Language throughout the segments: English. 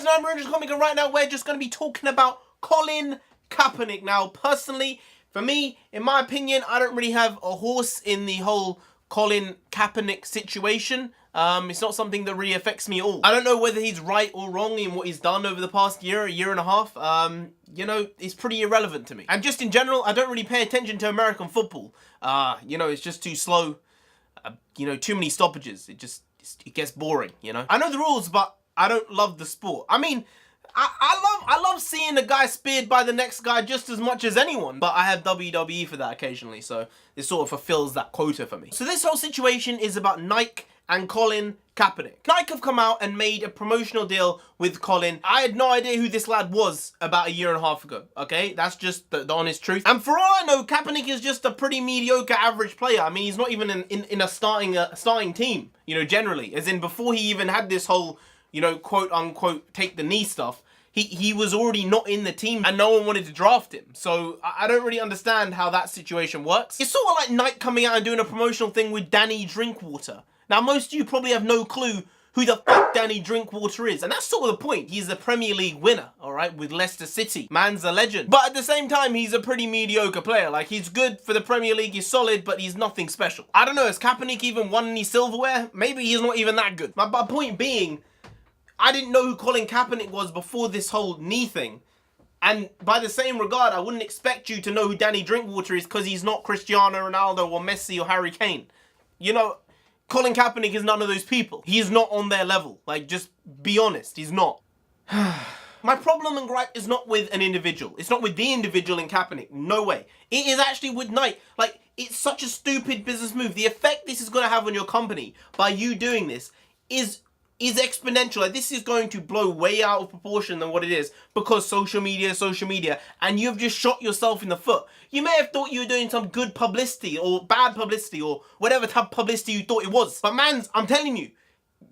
guys, I'm NarendraTheComic, and right now we're just going to be talking about Colin Kaepernick. Now, personally, for me, in my opinion, I don't really have a horse in the whole Colin Kaepernick situation. It's not something that really affects me at all. I don't know whether he's right or wrong in what he's done over the past year and a half. You know, it's pretty irrelevant to me. And just in general, I don't really pay attention to American football. You know, it's just too slow. You know, too many stoppages. It gets boring, you know? I know the rules, but I don't love the sport. I mean, I love seeing a guy speared by the next guy just as much as anyone, but I have WWE for that occasionally, so this sort of fulfills that quota for me. So this whole situation is about Nike and Colin Kaepernick. Nike have come out and made a promotional deal with Colin. I had no idea who this lad was about a year and a half ago, okay? That's just the honest truth. And for all I know, Kaepernick is just a pretty mediocre average player. I mean, he's not even in a starting team, you know, generally. As in, before he even had this whole, you know, quote unquote, take the knee stuff, he was already not in the team and no one wanted to draft him. So I don't really understand how that situation works. It's sort of like Nike coming out and doing a promotional thing with Danny Drinkwater. Now, most of you probably have no clue who the fuck Danny Drinkwater is. And that's sort of the point. He's a Premier League winner, all right, with Leicester City. Man's a legend. But at the same time, he's a pretty mediocre player. Like, he's good for the Premier League, he's solid, but he's nothing special. I don't know, has Kaepernick even won any silverware? Maybe he's not even that good. My point being, I didn't know who Colin Kaepernick was before this whole knee thing. And by the same regard, I wouldn't expect you to know who Danny Drinkwater is because he's not Cristiano Ronaldo or Messi or Harry Kane. You know, Colin Kaepernick is none of those people. He's not on their level. Like, just be honest, he's not. My problem and gripe is not with an individual. It's not with the individual in Kaepernick. No way. It is actually with Nike. Like, it's such a stupid business move. The effect this is going to have on your company by you doing this is exponential. Like, this is going to blow way out of proportion than what it is because social media, and you've just shot yourself in the foot. You may have thought you were doing some good publicity or bad publicity or whatever type of publicity you thought it was. But man, I'm telling you,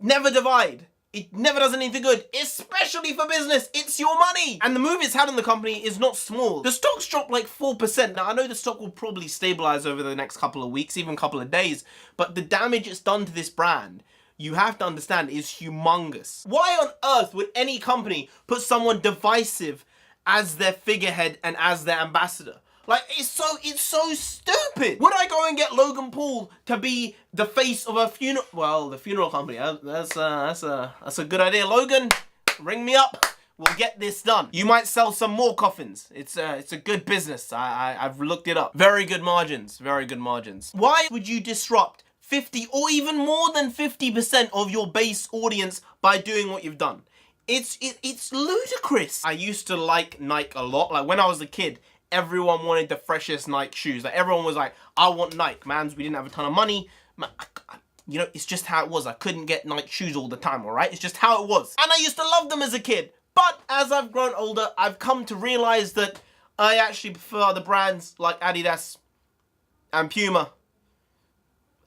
never divide. It never does anything good, especially for business. It's your money. And the move it's had on the company is not small. The stock's dropped like 4%. Now, I know the stock will probably stabilize over the next couple of weeks, even couple of days, but the damage it's done to this brand, you have to understand, is humongous. Why on earth would any company put someone divisive as their figurehead and as their ambassador? Like, it's so stupid. Would I go and get Logan Paul to be the face of a funeral? Well, the funeral company. That's a good idea. Logan, ring me up. We'll get this done. You might sell some more coffins. It's a good business. I've looked it up. Very good margins. Very good margins. Why would you disrupt 50 or even more than 50% of your base audience by doing what you've done? It's ludicrous. I used to like Nike a lot. Like, when I was a kid, everyone wanted the freshest Nike shoes. Like, everyone was like, I want Nike. Man, we didn't have a ton of money. Man, you know, it's just how it was. I couldn't get Nike shoes all the time, all right? It's just how it was. And I used to love them as a kid. But as I've grown older, I've come to realize that I actually prefer the brands like Adidas and Puma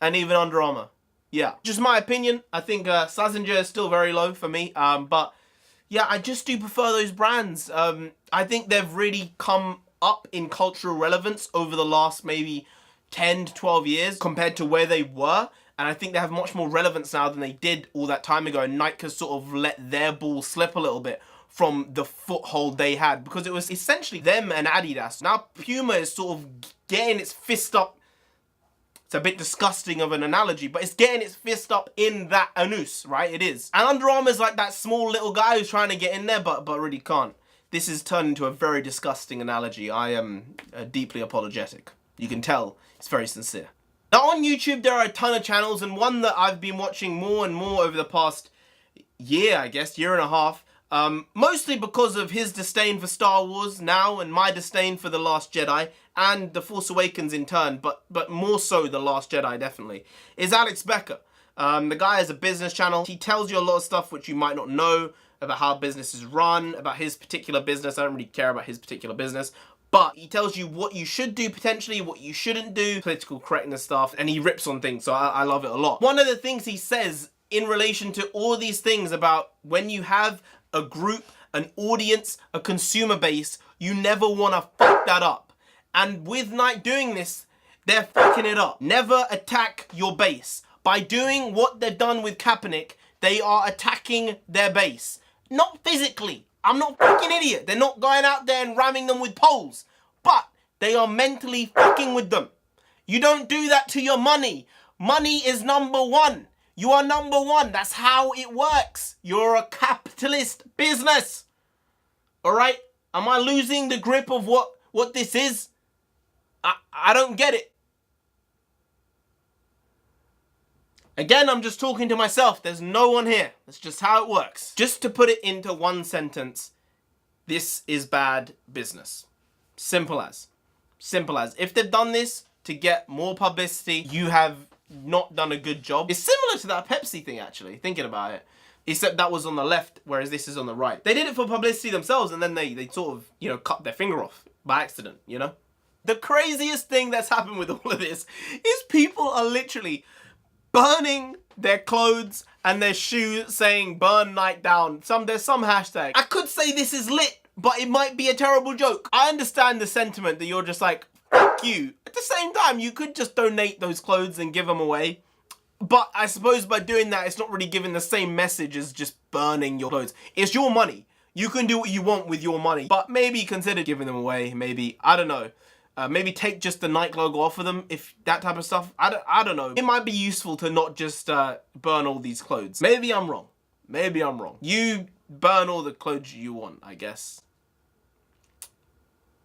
and even Under Armour. Yeah, just my opinion. I think Slazenger is still very low for me. But yeah, I just do prefer those brands. I think they've really come up in cultural relevance over the last maybe 10 to 12 years compared to where they were. And I think they have much more relevance now than they did all that time ago. And Nike has sort of let their ball slip a little bit from the foothold they had, because it was essentially them and Adidas. Now Puma is sort of getting its fist up. It's a bit disgusting of an analogy, but it's getting its fist up in that anus, right? It is. And Under Armour's like that small little guy who's trying to get in there, but really can't. This has turned into a very disgusting analogy. I am deeply apologetic. You can tell it's very sincere. Now, on YouTube, there are a ton of channels, and one that I've been watching more and more over the past year, I guess, year and a half, mostly because of his disdain for Star Wars now and my disdain for The Last Jedi and The Force Awakens in turn, but more so The Last Jedi, definitely, is Alex Becker. The guy has a business channel. He tells you a lot of stuff which you might not know about how business is run, about his particular business. I don't really care about his particular business, but he tells you what you should do potentially, what you shouldn't do, political correctness stuff, and he rips on things, so I love it a lot. One of the things he says in relation to all these things about when you have a group, an audience, a consumer base, you never want to fuck that up. And with Nike doing this, they're fucking it up. Never attack your base. By doing what they've done with Kaepernick, they are attacking their base. Not physically. I'm not a fucking idiot. They're not going out there and ramming them with poles. But they are mentally fucking with them. You don't do that to your money. Money is number one. You are number one. That's how it works. You're a capitalist business. Alright? Am I losing the grip of what this is? I don't get it. Again, I'm just talking to myself. There's no one here. That's just how it works. Just to put it into one sentence, this is bad business. Simple as. Simple as. If they've done this to get more publicity, you have not done a good job. It's similar to that Pepsi thing, actually, thinking about it. Except that was on the left, whereas this is on the right. They did it for publicity themselves, and then they sort of, you know, cut their finger off by accident, you know? The craziest thing that's happened with all of this is people are literally burning their clothes and their shoes, saying burn night down. There's some hashtag. I could say this is lit, but it might be a terrible joke. I understand the sentiment that you're just like, fuck you. At the same time, you could just donate those clothes and give them away. But I suppose by doing that, it's not really giving the same message as just burning your clothes. It's your money. You can do what you want with your money. But maybe consider giving them away. Maybe, I don't know. Maybe take just the Nike logo off of them, if that type of stuff. I don't know. It might be useful to not just burn all these clothes. Maybe I'm wrong. Maybe I'm wrong. You burn all the clothes you want, I guess.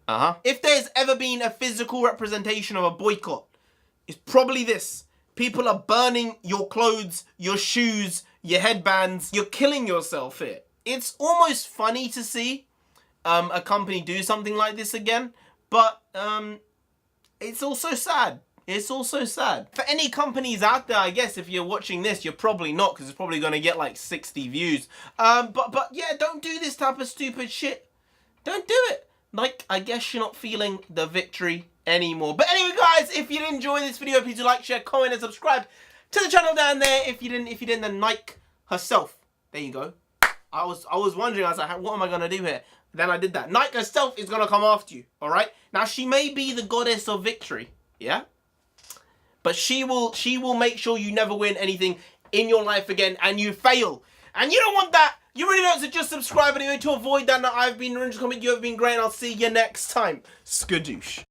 If there's ever been a physical representation of a boycott, it's probably this. People are burning your clothes, your shoes, your headbands. You're killing yourself here. It's almost funny to see a company do something like this again, but it's also sad. It's also sad. For any companies out there, I guess, if you're watching this, you're probably not, because it's probably going to get like 60 views. But yeah, don't do this type of stupid shit. Don't do it. Like, I guess you're not feeling the victory anymore. But anyway, guys, if you did enjoy this video, please do like, share, comment, and subscribe to the channel down there. If you didn't, then Nike herself. There you go. I was wondering, I was like, what am I gonna do here? Then I did that. Nike herself is gonna come after you. All right. Now she may be the goddess of victory, yeah, but she will make sure you never win anything in your life again, and you fail. And you don't want that. You really don't, so just subscribe anyway to avoid that. Now, I've been NarendraTheComic, you have been great, and I'll see you next time. Skadoosh.